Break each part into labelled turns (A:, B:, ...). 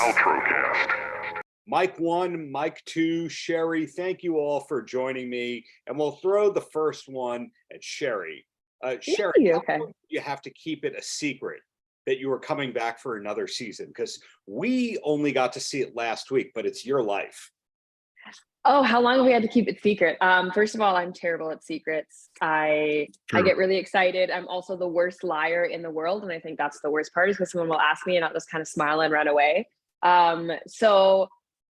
A: Paltrocast. Mike 1, Mike 2, Sherry, thank you all for joining me. And we'll throw the first one at Sherry. Sherry,
B: Okay.
A: you have to keep it a secret that you were coming back for another season, because we only got to see it last week, but it's your life.
B: Oh, how long have we had to keep it secret? First of all, I'm terrible at secrets. I get really excited. I'm also the worst liar in the world. And I think that's the worst part, is because someone will ask me and I'll just kind of smile and run away. So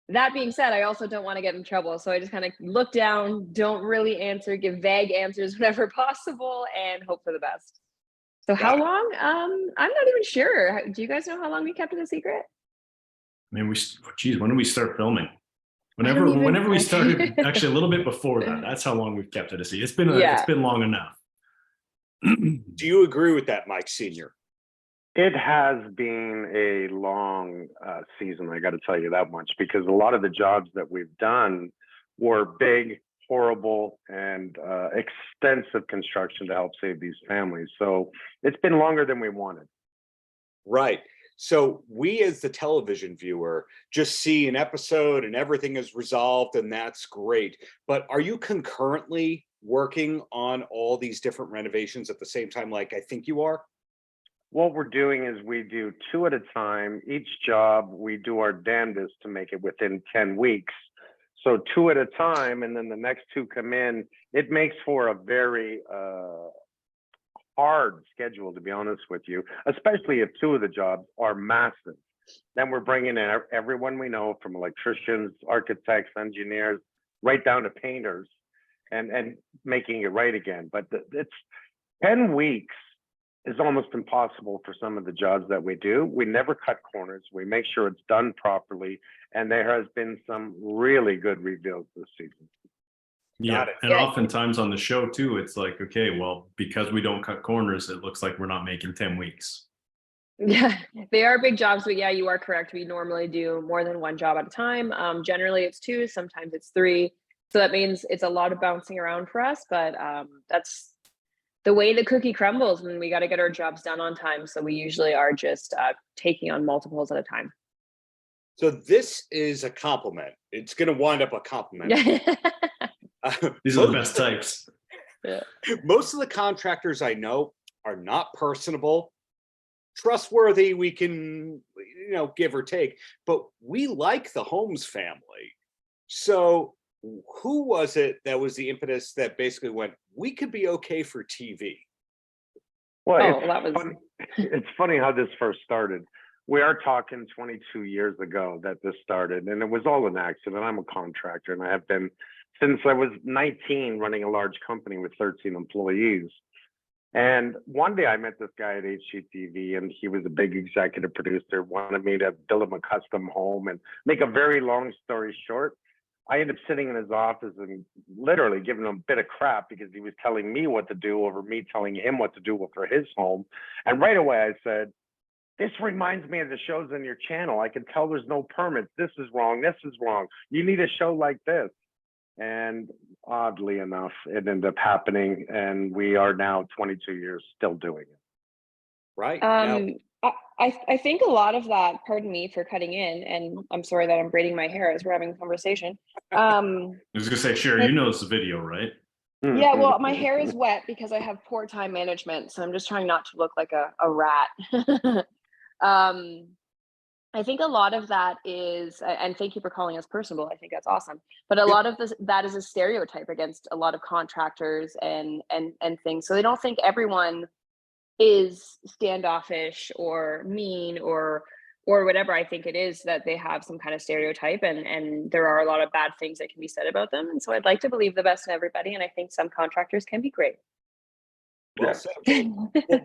B: that being said, I also don't want to get in trouble. So I just kind of look down, don't really answer, give vague answers whenever possible, and hope for the best. So how long? I'm not even sure. Do you guys know how long we kept it a secret?
C: I mean, when did we start filming? Whenever we started, actually a little bit before that. That's how long we've kept it a secret. It's been long enough.
A: Do you agree with that, Mike Sr.?
D: It has been a long season, I got to tell you that much, because a lot of the jobs that we've done were big, horrible, and extensive construction to help save these families. So it's been longer than we wanted.
A: Right. So we, as the television viewer, just see an episode and everything is resolved, and that's great. But are you concurrently working on all these different renovations at the same time, like I think you are?
D: What we're doing is we do 2 at a time. Each job, we do our damnedest to make it within 10 weeks. So 2 at a time, and then the next 2 come in. It makes for a very hard schedule, to be honest with you, especially if 2 of the jobs are massive. Then we're bringing in everyone we know, from electricians, architects, engineers, right down to painters, and making it right again. But it's 10 weeks is almost impossible for some of the jobs that we do. We never cut corners. We make sure it's done properly. And there has been some really good rebuilds this season.
C: Yeah, and oftentimes on the show too, it's like, okay, well, because we don't cut corners, it looks like we're not making 10 weeks.
B: Yeah, they are big jobs, but yeah, you are correct. We normally do more than 1 job at a time. Generally it's 2, sometimes it's 3. So that means it's a lot of bouncing around for us, but that's the way the cookie crumbles, and we got to get our jobs done on time. So we usually are just taking on multiples at a time.
A: So this is a compliment. It's going to wind up a compliment.
C: These are the best types.
B: Yeah.
A: Most of the contractors I know are not personable, trustworthy. We can, give or take, but we like the Holmes family. So who was it that was the impetus that basically went, we could be okay for TV?
D: Well, it's funny how this first started. We are talking 22 years ago that this started, and it was all an accident. I'm a contractor, and I have been since I was 19, running a large company with 13 employees. And one day I met this guy at HGTV, and he was a big executive producer, wanted me to build him a custom home. And make a very long story short, I ended up sitting in his office and literally giving him a bit of crap because he was telling me what to do over me telling him what to do for his home. And right away I said, this reminds me of the shows on your channel. I can tell there's no permits. This is wrong. This is wrong. You need a show like this. And oddly enough, it ended up happening. And we are now 22 years still doing it.
A: Right.
B: I think a lot of that, pardon me for cutting in, and I'm sorry that I'm braiding my hair as we're having a conversation.
C: I was gonna say, Sherry, you know this video, right?
B: Yeah, well, my hair is wet because I have poor time management, so I'm just trying not to look like a rat. I think a lot of that is, and thank you for calling us personable, I think that's awesome. But a lot of that is a stereotype against a lot of contractors and things. So they don't think everyone is standoffish or mean or whatever. I think it is that they have some kind of stereotype, and there are a lot of bad things that can be said about them. And so I'd like to believe the best in everybody, and I think some contractors can be great.
A: Well,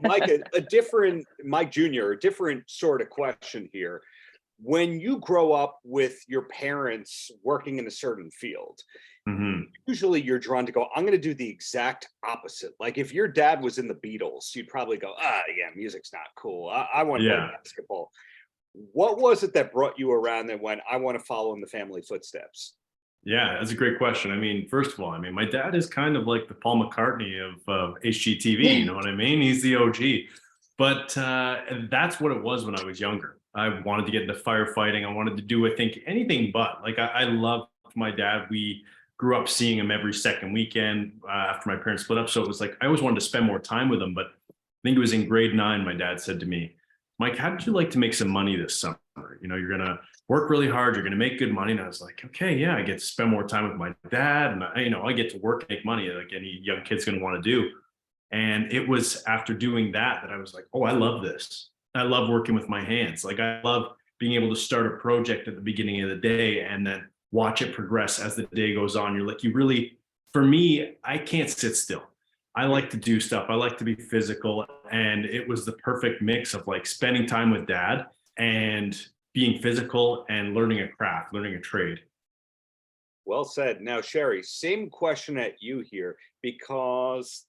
A: Mike, Mike Jr., a different sort of question here. When you grow up with your parents working in a certain field, usually you're drawn to go, I'm going to do the exact opposite. Like if your dad was in the Beatles, you'd probably go, yeah, music's not cool. I want to play basketball. What was it that brought you around that went, I want to follow in the family footsteps?
C: Yeah, that's a great question. I mean, first of all, my dad is kind of like the Paul McCartney of HGTV. You know what I mean? He's the OG. But that's what it was when I was younger. I wanted to get into firefighting. I wanted to do, I think, anything but. Like I love my dad. We grew up seeing him every second weekend after my parents split up. So it was like I always wanted to spend more time with him. But I think it was in grade 9, my dad said to me, Mike, how would you like to make some money this summer? You know, you're going to work really hard. You're going to make good money. And I was like, okay, yeah, I get to spend more time with my dad. And, I get to work, make money like any young kid's going to want to do. And it was after doing that I was like, oh, I love this. I love working with my hands. Like I love being able to start a project at the beginning of the day and then watch it progress as the day goes on. You're like, for me, I can't sit still. I like to do stuff. I like to be physical. And it was the perfect mix of like spending time with dad and being physical and learning a craft, learning a trade.
A: Well said. Now, Sherry, same question at you here, because,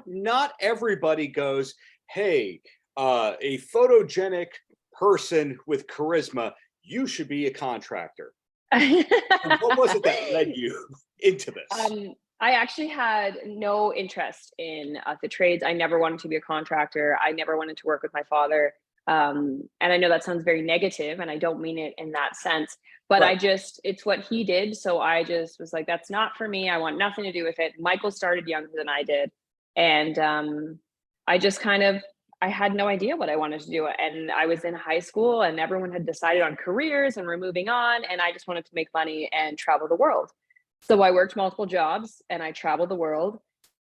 A: not everybody goes, hey, a photogenic person with charisma, you should be a contractor. What was it that led you into this?
B: I actually had no interest in the trades. I never wanted to be a contractor. I never wanted to work with my father. And I know that sounds very negative, and I don't mean it in that sense, but right. It's what he did. So I just was like, that's not for me. I want nothing to do with it. Michael started younger than I did. And I had no idea what I wanted to do. And I was in high school and everyone had decided on careers and we're moving on. And I just wanted to make money and travel the world. So I worked multiple jobs and I traveled the world,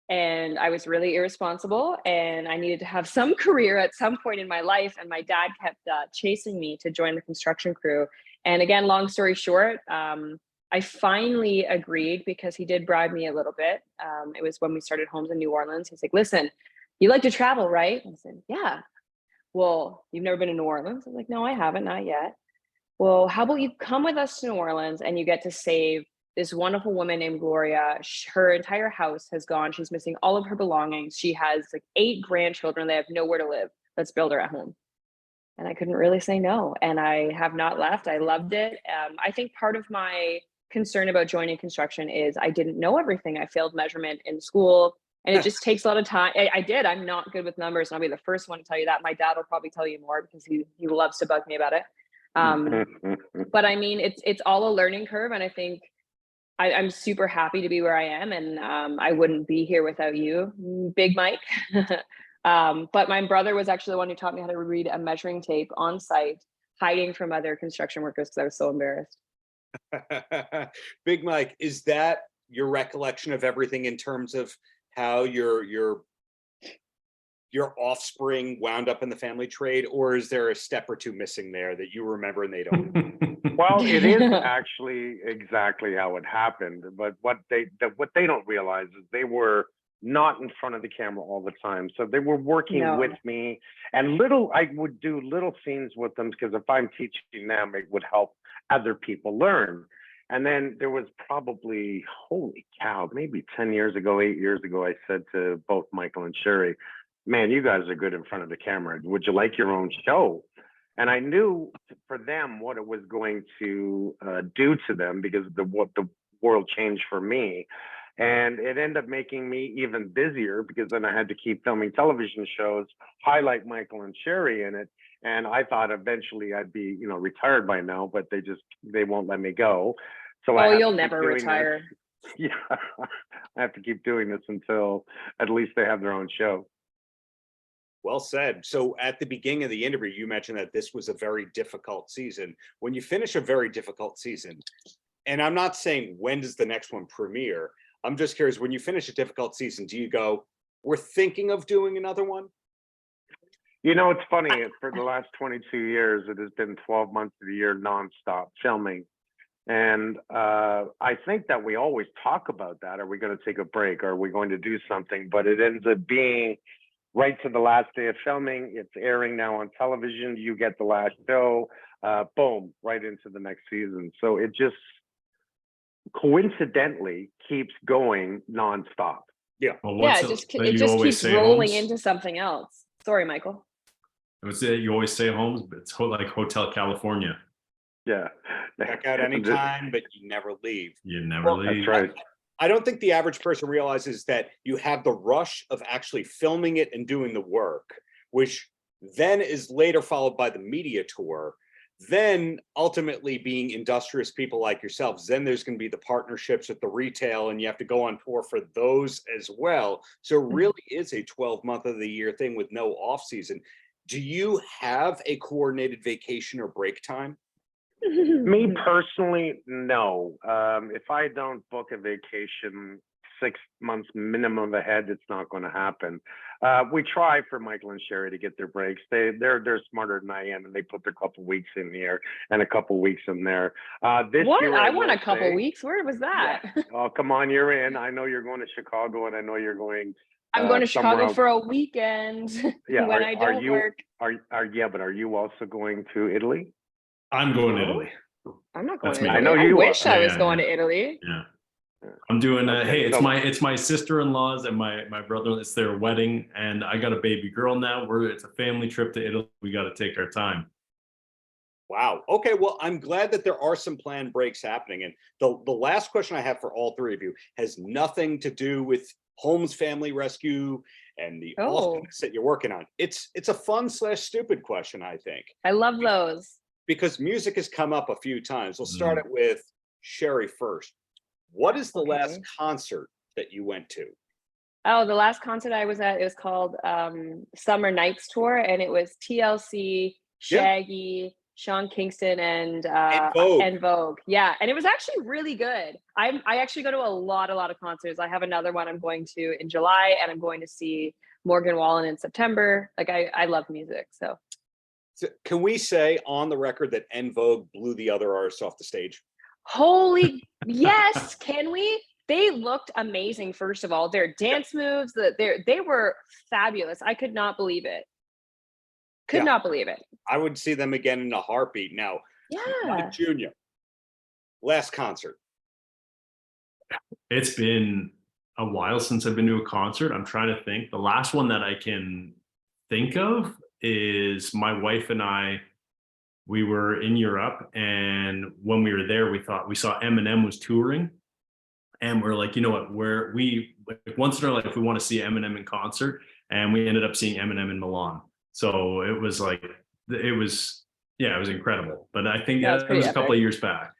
B: and I was really irresponsible and I needed to have some career at some point in my life. And my dad kept chasing me to join the construction crew. And again, long story short, I finally agreed because he did bribe me a little bit. It was when we started Homes in New Orleans. He's like, listen, you like to travel, right? I said, yeah. Well, you've never been to New Orleans? I was like, no, I haven't, not yet. Well, how about you come with us to New Orleans and you get to save this wonderful woman named Gloria. Her entire house has gone. She's missing all of her belongings. She has like 8 grandchildren. They have nowhere to live. Let's build her a home. And I couldn't really say no. And I have not left. I loved it. I think part of my concern about joining construction is I didn't know everything. I failed measurement in school. And it just takes a lot of time. I did. I'm not good with numbers. And I'll be the first one to tell you that. My dad will probably tell you more because he loves to bug me about it. But I mean, it's all a learning curve. And I think I'm super happy to be where I am. And I wouldn't be here without you, Big Mike. But my brother was actually the one who taught me how to read a measuring tape on site, hiding from other construction workers because I was so embarrassed.
A: Big Mike, is that your recollection of everything in terms of how your offspring wound up in the family trade, or is there a step or two missing there that you remember and they don't?
D: Well, it is actually exactly how it happened, but what they don't realize is they were not in front of the camera all the time. So they were working with me, and I would do little scenes with them because if I'm teaching them, it would help other people learn. And then there was probably, holy cow, maybe 10 years ago, 8 years ago, I said to both Michael and Sherry, man, you guys are good in front of the camera. Would you like your own show? And I knew for them what it was going to do to them because what the world changed for me. And it ended up making me even busier because then I had to keep filming television shows, highlight Michael and Sherry in it. And I thought eventually I'd be, retired by now, but they won't let me go. So
B: you'll never retire.
D: Yeah, I have to keep doing this until at least they have their own show.
A: Well said. So at the beginning of the interview, you mentioned that this was a very difficult season. When you finish a very difficult season, and I'm not saying when does the next one premiere, I'm just curious, when you finish a difficult season, do you go, we're thinking of doing another one?
D: It's funny. For the last 22 years, it has been 12 months of the year nonstop filming. And I think that we always talk about that. Are we going to take a break? Are we going to do something? But it ends up being right to the last day of filming. It's airing now on television. You get the last show, boom, right into the next season. So it just coincidentally keeps going nonstop.
A: Yeah.
C: Well,
B: it just keeps rolling into something else. Sorry, Michael.
C: I would say you always say Holmes, but it's like Hotel California.
D: Yeah.
A: Check out anytime, but you never leave.
C: You never leave.
D: That's right.
A: I don't think the average person realizes that you have the rush of actually filming it and doing the work, which then is later followed by the media tour, then ultimately being industrious people like yourselves, then there's going to be the partnerships with the retail, and you have to go on tour for those as well. So it really is a 12-month of the year thing with no off season. Do you have a coordinated vacation or break time?
D: Me personally, no. If I don't book a vacation 6 months minimum ahead, it's not going to happen. We try for Michael and Sherry to get their breaks. They're smarter than I am, and they put their couple weeks in here and a couple weeks in there. This
B: what?
D: year,
B: I want a couple weeks. Where was that?
D: Yeah. Oh, come on, you're in. I know you're going to Chicago, and I know you're going.
B: I'm going to Chicago
D: else.
B: For a weekend.
D: Yeah,
B: when I don't work.
D: But are you also going to Italy?
C: I'm going to Italy.
B: I'm not going
C: That's
B: to
C: me.
B: Italy.
D: I know you
B: wish
D: are.
B: I was going to Italy.
C: Yeah. I'm doing
D: Okay,
C: hey, it's my sister-in-law's and my brother, it's their wedding, and I got a baby girl now. It's a family trip to Italy. We got to take our time.
A: Wow. Okay. Well, I'm glad that there are some planned breaks happening. And the last question I have for all three of you has nothing to do with Holmes Family Rescue and the awesomeness that you're working on. It's a fun/stupid question, I think.
B: I love those.
A: Because music has come up a few times. We'll start it with Sherry first. What is the last concert that you went to?
B: Oh, the last concert I was at, it was called Summer Nights Tour, and it was TLC, Shaggy, Sean Kingston, and Vogue. Yeah, and it was actually really good. I actually go to a lot of concerts. I have another one I'm going to in July, and I'm going to see Morgan Wallen in September. Like I love music, so.
A: So can we say on the record that En Vogue blew the other artists off the stage?
B: Holy yes, can we? They looked amazing. First of all, their dance moves, they were fabulous. I could not believe it. Could not believe it.
A: I would see them again in a heartbeat. Now, Mike Jr. Last concert.
C: It's been a while since I've been to a concert. I'm trying to think. The last one that I can think of is my wife and I. We were in Europe, and when we were there, we saw Eminem was touring, and we're like, you know what? We once in our life we want to see Eminem in concert, and we ended up seeing Eminem in Milan. So it was incredible. But I think that was a couple of years back.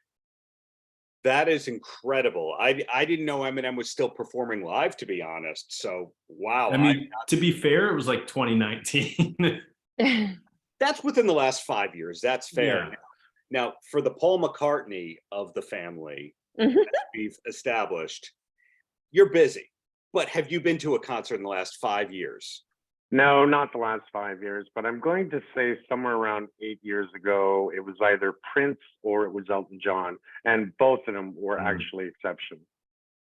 A: That is incredible. I didn't know Eminem was still performing live, to be honest. So wow.
C: I mean, to be fair, it was like 2019.
A: That's within the last 5 years. That's fair.
C: Yeah.
A: Now, for the Paul McCartney of the family, as we've established, you're busy. But have you been to a concert in the last 5 years?
D: No, not the last 5 years, but I'm going to say somewhere around 8 years ago, it was either Prince or it was Elton John, and both of them were actually exceptions.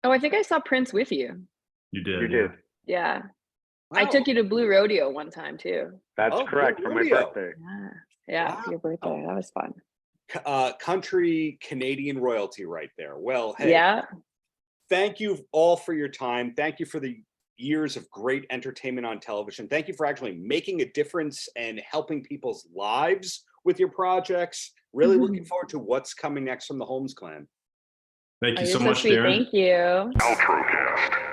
B: Oh, I think I saw Prince with you.
C: You did.
D: You did.
B: Yeah.
A: Wow.
B: I took you to Blue Rodeo one time too.
D: That's correct, for my birthday.
B: Yeah, for your birthday. That was fun.
A: Country Canadian royalty right there. Well, hey, thank you all for your time. Thank you for the years of great entertainment on television. Thank you for actually making a difference and helping people's lives with your projects. Really looking forward to what's coming next from the Holmes clan.
C: Thank you so much, Darren.
B: Thank you.
E: Paltrocast.